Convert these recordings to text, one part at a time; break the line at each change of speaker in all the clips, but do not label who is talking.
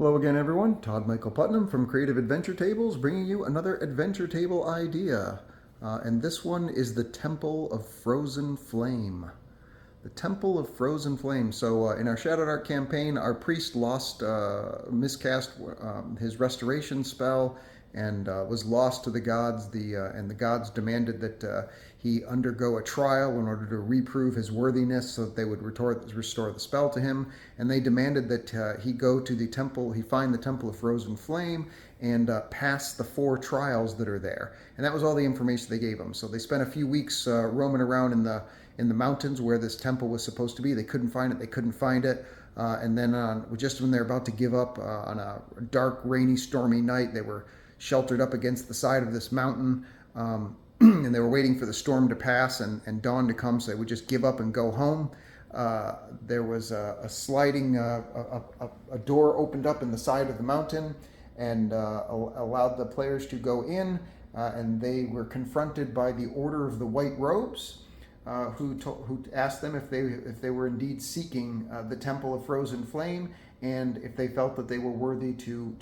Hello again, everyone. Todd Michael Putnam from Creative Adventure Tables, bringing you another adventure table idea. And this one is the Temple of Frozen Flame. The Temple of Frozen Flame. So in our Shadowed Art campaign, our priest miscast his restoration spell and was lost to the gods. And the gods demanded that he undergo a trial in order to reprove his worthiness, so that they would restore the spell to him. And they demanded that he go to the temple, he find the Temple of Frozen Flame, and pass the 4 trials that are there. And that was all the information they gave him. So they spent a few weeks roaming around in the mountains where this temple was supposed to be. They couldn't find it. And then just when they're about to give up on a dark, rainy, stormy night, they were sheltered up against the side of this mountain. And they were waiting for the storm to pass and dawn to come, so they would just give up and go home. There was a sliding, a door opened up in the side of the mountain and allowed the players to go in, and they were confronted by the Order of the White Robes, who asked them if they were indeed seeking the Temple of Frozen Flame, and if they felt that they were worthy to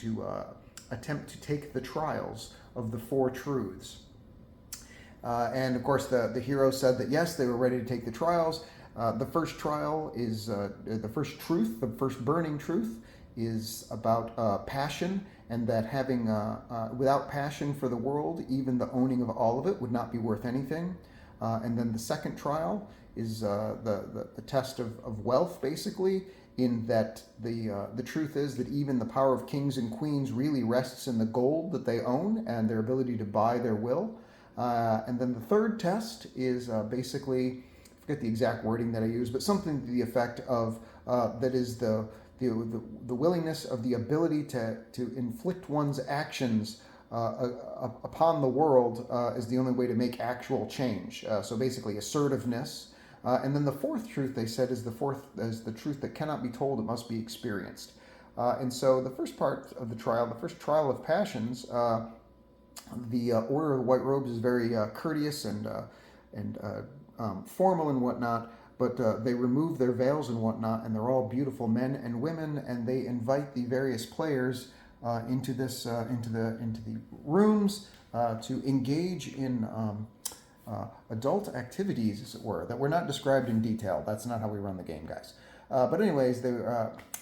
attempt to take the trials of the 4 truths. And of course, the heroes said that yes, they were ready to take the trials. The first trial is the first truth, the first burning truth is about passion, and that having without passion for the world, even the owning of all of it would not be worth anything. And then the second trial is the test of wealth, basically, in that the truth is that even the power of kings and queens really rests in the gold that they own and their ability to buy their will. And then the third test is basically, I forget the exact wording that I use, but something to the effect of that is the willingness of the ability to inflict one's actions upon the world is the only way to make actual change. So basically assertiveness. And then the fourth truth, they said, is the truth that cannot be told, it must be experienced. And so the first part of the trial, the first trial of passions, the Order of the White Robes is very courteous and formal and whatnot, but they remove their veils and whatnot, and they're all beautiful men and women, and they invite the various players into the rooms to engage in adult activities, as it were, that were not described in detail. That's not how we run the game, guys. But anyways,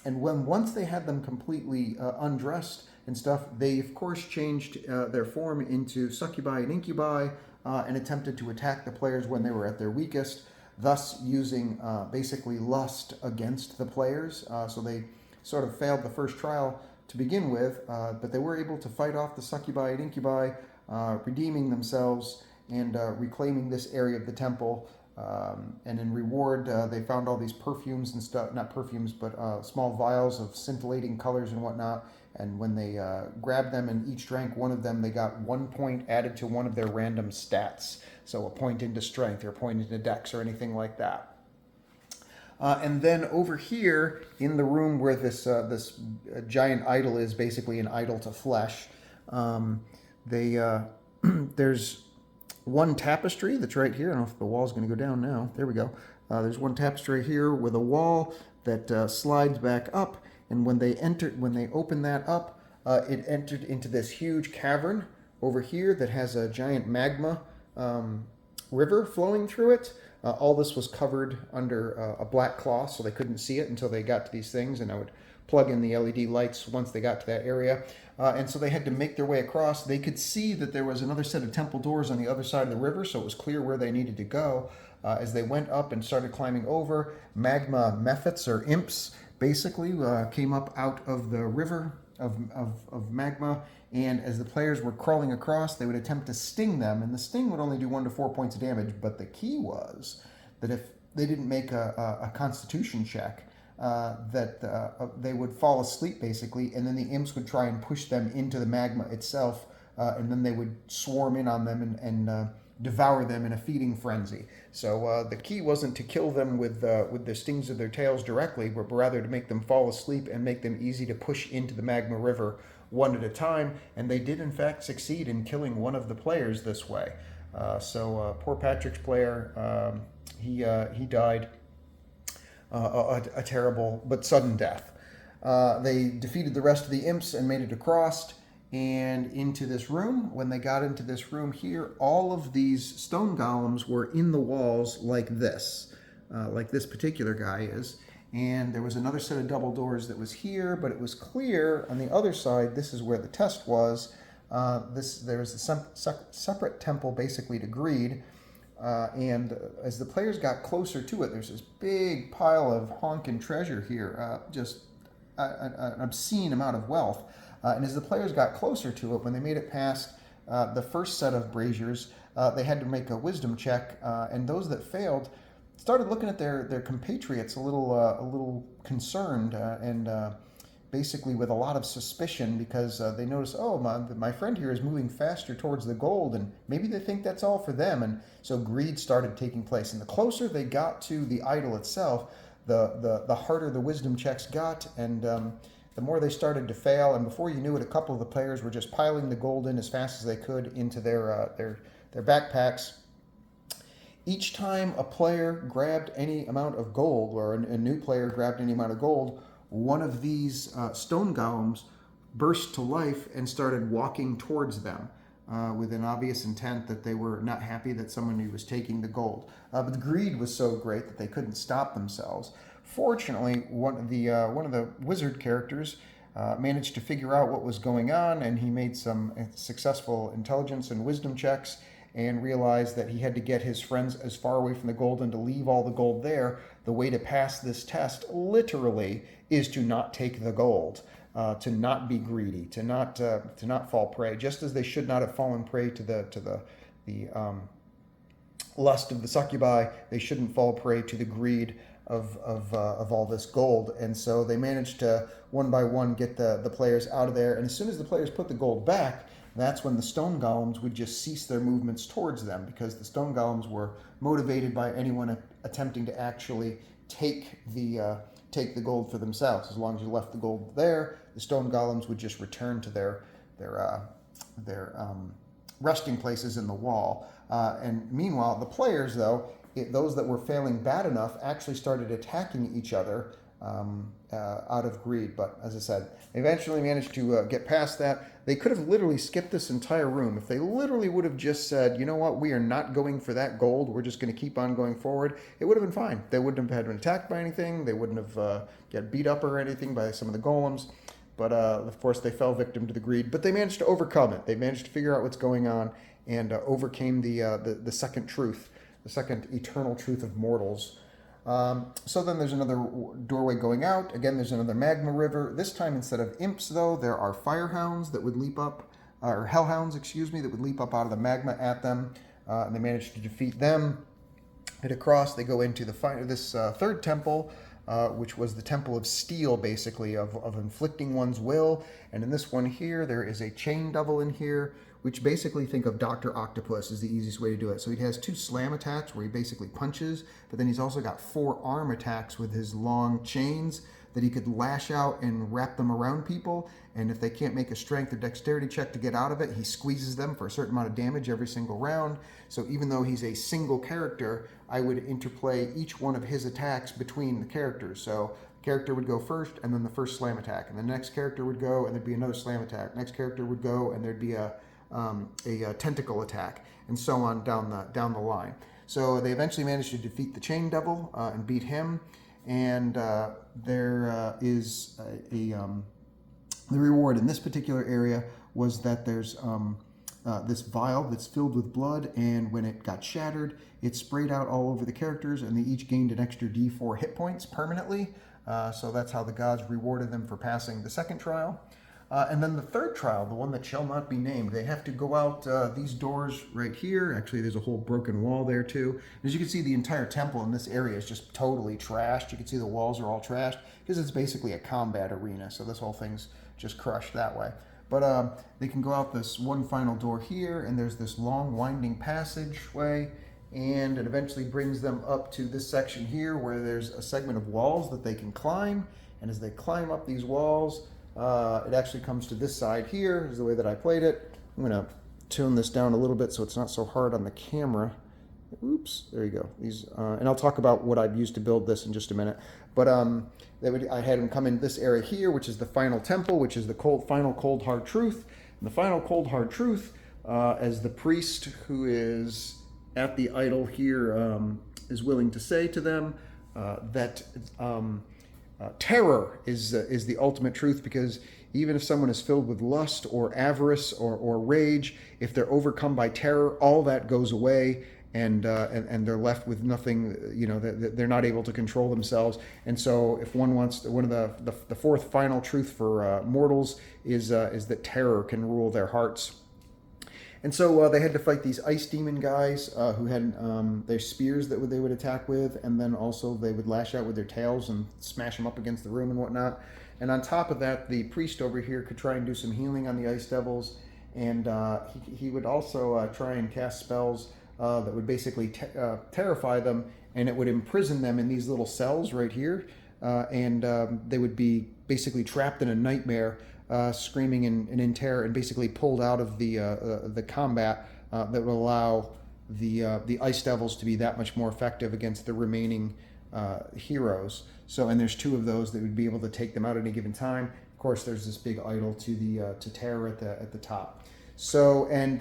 once they had them completely undressed and stuff, they of course changed their form into succubi and incubi and attempted to attack the players when they were at their weakest, thus using basically lust against the players. So they sort of failed the first trial to begin with, but they were able to fight off the succubi and incubi, redeeming themselves and reclaiming this area of the temple. And in reward, they found all these perfumes and stuff, not perfumes, but small vials of scintillating colors and whatnot. And when they grabbed them and each drank one of them, they got 1 point added to one of their random stats. So a point into strength or a point into dex or anything like that. And then over here in the room where this giant idol is, basically an idol to flesh, there's one tapestry that's right here. I don't know if the wall's going to go down now. There we go. There's one tapestry here with a wall that slides back up. And when they opened that up, it entered into this huge cavern over here that has a giant magma river flowing through it. All this was covered under a black cloth, so they couldn't see it until they got to these things, and I would plug in the LED lights once they got to that area. And so they had to make their way across. They could see that there was another set of temple doors on the other side of the river, so it was clear where they needed to go. As they went up and started climbing over, magma mephits, or imps, basically came up out of the river of magma, and as the players were crawling across, they would attempt to sting them, and the sting would only do 1 to 4 points of damage, but the key was that if they didn't make a constitution check, they would fall asleep, basically, and then the imps would try and push them into the magma itself, and then they would swarm in on them and devour them in a feeding frenzy. So the key wasn't to kill them with the stings of their tails directly, but rather to make them fall asleep and make them easy to push into the magma river one at a time. And they did in fact succeed in killing one of the players this way. So poor Patrick's player, he died a terrible but sudden death. They defeated the rest of the imps and made it across and into this room. When they got into this room here, all of these stone golems were in the walls like this particular guy is. And there was another set of double doors that was here, but it was clear on the other side, this is where the test was. There was a separate temple basically to greed. And as the players got closer to it, there's this big pile of honkin' treasure here, just an obscene amount of wealth. And as the players got closer to it, when they made it past the first set of braziers, they had to make a wisdom check, and those that failed started looking at their compatriots a little concerned, and basically with a lot of suspicion, because they noticed, oh, my friend here is moving faster towards the gold, and maybe they think that's all for them. And so greed started taking place. And the closer they got to the idol itself, the harder the wisdom checks got, and the more they started to fail. And before you knew it, a couple of the players were just piling the gold in as fast as they could into their backpacks. Each time a player grabbed any amount of gold, or a new player grabbed any amount of gold, one of these stone golems burst to life and started walking towards them with an obvious intent that they were not happy that someone was taking the gold. But the greed was so great that they couldn't stop themselves. Fortunately, one of the wizard characters managed to figure out what was going on, and he made some successful intelligence and wisdom checks, and realized that he had to get his friends as far away from the gold and to leave all the gold there. The way to pass this test, literally, is to not take the gold, to not be greedy, to not fall prey. Just as they should not have fallen prey to the lust of the succubi, they shouldn't fall prey to the greed of all this gold. And so they managed to, one by one, get the players out of there. And as soon as the players put the gold back, that's when the stone golems would just cease their movements towards them, because the stone golems were motivated by anyone attempting to actually take the gold for themselves. As long as you left the gold there, the stone golems would just return to their resting places in the wall. And meanwhile, the players, though, those that were failing bad enough, actually started attacking each other out of greed. But as I said, they eventually managed to get past that. They could have literally skipped this entire room. If they literally would have just said, you know what, we are not going for that gold, we're just going to keep on going forward, it would have been fine. They wouldn't have had been attacked by anything. They wouldn't have get beat up or anything by some of the golems. But of course, they fell victim to the greed. But they managed to overcome it. They managed to figure out what's going on, and overcame the second truth, the second eternal truth of mortals. So then there's another doorway going out. Again, there's another magma river. This time, instead of imps, though, there are firehounds that would leap up, or hellhounds, excuse me, that would leap up out of the magma at them. And they managed to defeat them. Hit across, they go into this third temple, which was the temple of steel, basically, of inflicting one's will. And in this one here, there is a chain devil in here, which basically, think of Dr. Octopus is the easiest way to do it. So he has 2 slam attacks where he basically punches, but then he's also got 4 arm attacks with his long chains that he could lash out and wrap them around people. And if they can't make a strength or dexterity check to get out of it, he squeezes them for a certain amount of damage every single round. So even though he's a single character, I would interplay each one of his attacks between the characters. So the character would go first, and then the first slam attack. And the next character would go, and there'd be another slam attack. Next character would go, and there'd be a tentacle attack, and so on down the line. So they eventually managed to defeat the chain devil and beat him. And there is the reward in this particular area was that there's this vial that's filled with blood, and when it got shattered, it sprayed out all over the characters, and they each gained an extra D4 hit points permanently. So that's how the gods rewarded them for passing the second trial. And then the third trial, the one that shall not be named, they have to go out these doors right here. Actually, there's a whole broken wall there too. As you can see, the entire temple in this area is just totally trashed. You can see the walls are all trashed because it's basically a combat arena. So this whole thing's just crushed that way. But they can go out this one final door here, and there's this long winding passageway, and it eventually brings them up to this section here where there's a segment of walls that they can climb. And as they climb up these walls, it actually comes to this side here, is the way that I played it. I'm going to tune this down a little bit so it's not so hard on the camera. Oops, there you go. And I'll talk about what I've used to build this in just a minute. But I had him come in this area here, which is the final temple, which is the final cold hard truth. And the final cold hard truth, as the priest who is at the idol here is willing to say to them, that terror is the ultimate truth, because even if someone is filled with lust or avarice or rage, if they're overcome by terror, all that goes away, and they're left with nothing. You know, they're not able to control themselves. And so, if one wants, one of the fourth final truth for mortals is that terror can rule their hearts. And so they had to fight these ice demon guys who had their spears that they would attack with, and then also they would lash out with their tails and smash them up against the room and whatnot. And on top of that, the priest over here could try and do some healing on the ice devils, and he would also try and cast spells that would basically terrify them, and it would imprison them in these little cells right here, and they would be basically trapped in a nightmare, screaming and in terror, and basically pulled out of the combat that would allow the ice devils to be that much more effective against the remaining heroes. So, and there's two of those that would be able to take them out at any given time. Of course, there's this big idol to terror at the top. So, and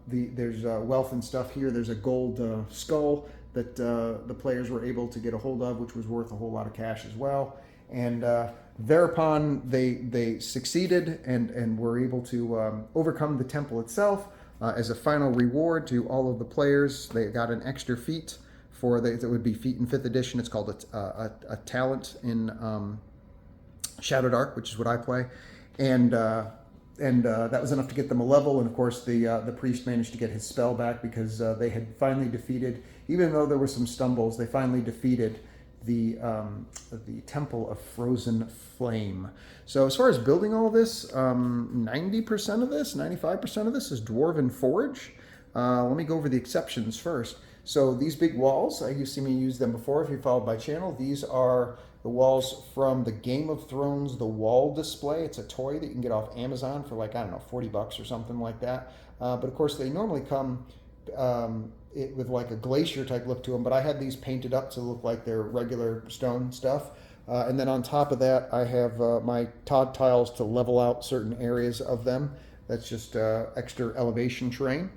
there's wealth and stuff here. There's a gold skull that the players were able to get a hold of, which was worth a whole lot of cash as well. And thereupon they succeeded and were able to overcome the temple itself. As a final reward to all of the players, they got an extra feat for that would be feat in 5th edition. It's called a talent in Shadow Dark, which is what I play, and that was enough to get them a level. And of course, the priest managed to get his spell back, because they had finally defeated, even though there were some stumbles, they finally defeated the Temple of Frozen Flame. So as far as building all this, 90% of this, 95% of this is Dwarven Forge. Let me go over the exceptions first. So these big walls, you've seen me use them before if you followed my channel. These are the walls from the Game of Thrones, the wall display. It's a toy that you can get off Amazon for like, I don't know, $40 or something like that. But of course they normally come with like a glacier type look to them, but I had these painted up to look like they're regular stone stuff. And then on top of that, I have my Todd tiles to level out certain areas of them. That's just extra elevation terrain.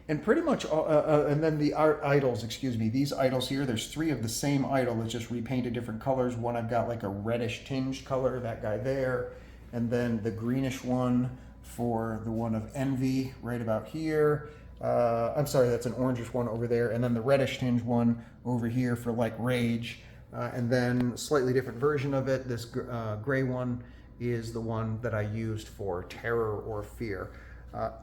And pretty much, and then the idols, excuse me, these idols here, there's 3 of the same idol that's just repainted different colors. One I've got like a reddish tinged color, that guy there. And then the greenish one for the one of envy right about here. I'm sorry, that's an orangish one over there. And then the reddish tinged one over here for like rage. And then a slightly different version of it, this gray one is the one that I used for terror or fear.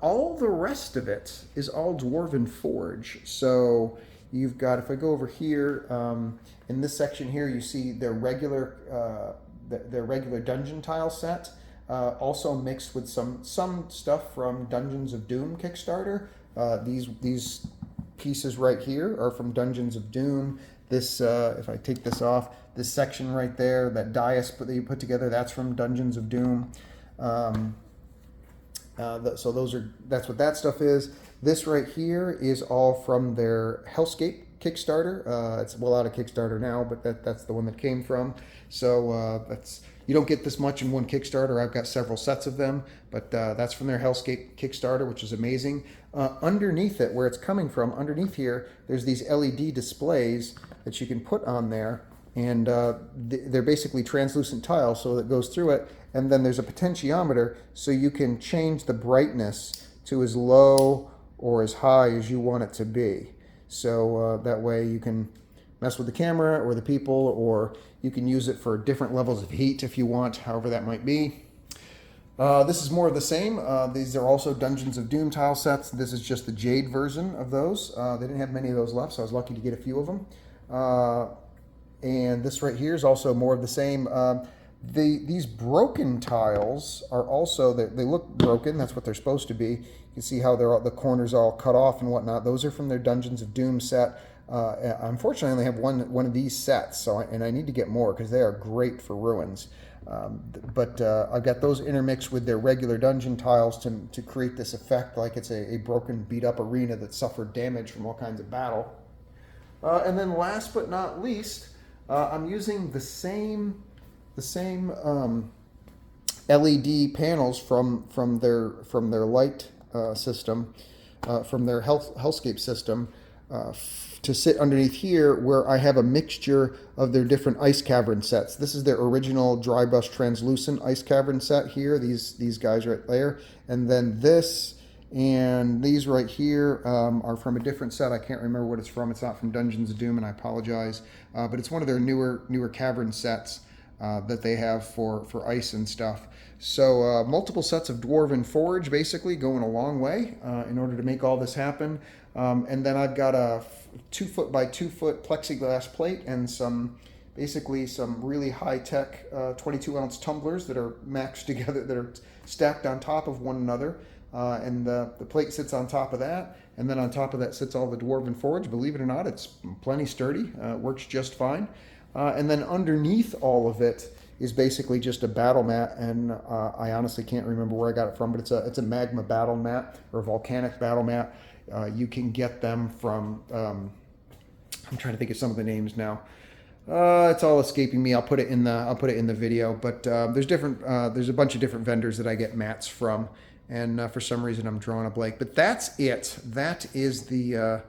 All the rest of it is all Dwarven Forge. So you've got, if I go over here, in this section here, you see their regular dungeon tile set, also mixed with some stuff from Dungeons of Doom Kickstarter. These pieces right here are from Dungeons of Doom. This, if I take this off, this section right there, that dais that you put together, that's from Dungeons of Doom. So that's what that stuff is. This right here is all from their Hellscape Kickstarter. It's well out of Kickstarter now, but that's the one that came from. So you don't get this much in one Kickstarter. I've got several sets of them, but that's from their Hellscape Kickstarter, which is amazing. Underneath it, where it's coming from, underneath here, there's these LED displays that you can put on there, and they're basically translucent tiles, so it goes through it. And then there's a potentiometer, so you can change the brightness to as low or as high as you want it to be. So that way you can mess with the camera or the people, or you can use it for different levels of heat if you want, however that might be. This is more of the same. These are also Dungeons of Doom tile sets. This is just the Jade version of those. They didn't have many of those left, so I was lucky to get a few of them. And this right here is also more of the same. These broken tiles are also, they look broken. That's what they're supposed to be. You can see how the corners are all cut off and whatnot. Those are from their Dungeons of Doom set. Unfortunately, I only have one of these sets, and I need to get more because they are great for ruins. But I've got those intermixed with their regular dungeon tiles to create this effect like it's a broken, beat-up arena that suffered damage from all kinds of battle. And then last but not least, I'm using the same LED panels from their light system, from their hellscape system, to sit underneath here, where I have a mixture of their different ice cavern sets. This is their original dry brush translucent ice cavern set here. These guys right there, and then this and these right here are from a different set. I can't remember what it's from. It's not from Dungeons of Doom, and I apologize, but it's one of their newer cavern sets that they have for ice and stuff. So multiple sets of Dwarven Forge, basically going a long way in order to make all this happen. And then I've got a 2 foot by 2 foot plexiglass plate and basically some really high-tech 22-ounce tumblers that are matched together, that are stacked on top of one another. And the plate sits on top of that, and then on top of that sits all the Dwarven Forge. Believe it or not, it's plenty sturdy. Works just fine. And then underneath all of it is basically just a battle mat, and I honestly can't remember where I got it from, but it's a magma battle mat or a volcanic battle mat. You can get them from, I'm trying to think of some of the names now. It's all escaping me. I'll put it in the video. But there's a bunch of different vendors that I get mats from, and for some reason I'm drawing a blank. But that's it. That is the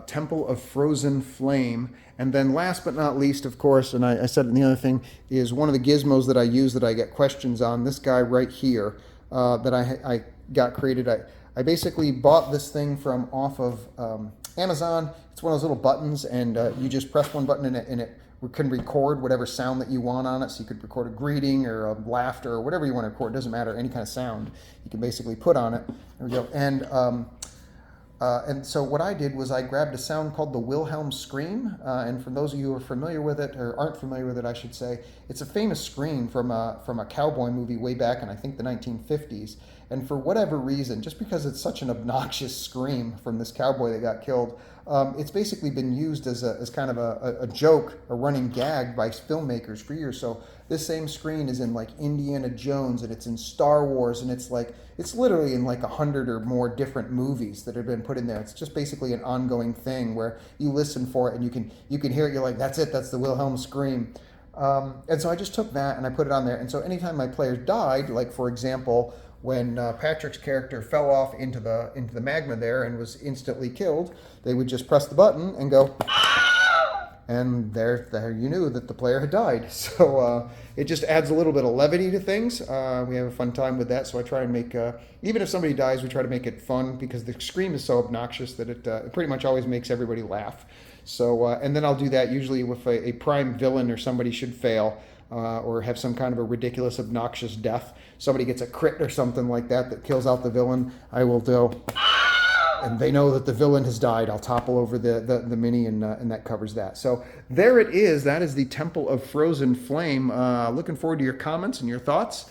Temple of Frozen Flame. And then last but not least, of course, and I said the other thing, is one of the gizmos that I use that I get questions on. This guy right here that I got created. I basically bought this thing from off of Amazon. It's one of those little buttons, and you just press one button and it can record whatever sound that you want on it. So you could record a greeting or a laughter or whatever you want to record. It doesn't matter, any kind of sound you can basically put on it. There we go. And so what I did was I grabbed a sound called the Wilhelm scream, and for those of you who are familiar with it, or aren't familiar with it, I should say, it's a famous scream from a cowboy movie way back in, I think, the 1950s. And for whatever reason, just because it's such an obnoxious scream from this cowboy that got killed, it's basically been used as kind of a joke, a running gag by filmmakers for years. So this same scream is in like Indiana Jones, and it's in Star Wars, and it's literally in like 100 or more different movies that have been put in there. It's just basically an ongoing thing where you listen for it and you can hear it. You're like, that's it. That's the Wilhelm scream. And so I just took that and I put it on there. And so anytime my players died, like for example, when Patrick's character fell off into the magma there and was instantly killed, they would just press the button and go, and there you knew that the player had died. So it just adds a little bit of levity to things. We have a fun time with that. So I try and make, even if somebody dies, we try to make it fun, because the scream is so obnoxious that it pretty much always makes everybody laugh. So, and then I'll do that usually with a prime villain, or somebody should fail, or have some kind of a ridiculous, obnoxious death. Somebody gets a crit or something like that kills out the villain. I will do, and they know that the villain has died. I'll topple over the mini, and that covers that. So there it is. That is the Temple of Frozen Flame. Looking forward to your comments and your thoughts.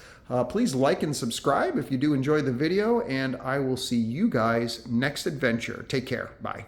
Please like and subscribe if you do enjoy the video, and I will see you guys next adventure. Take care. Bye.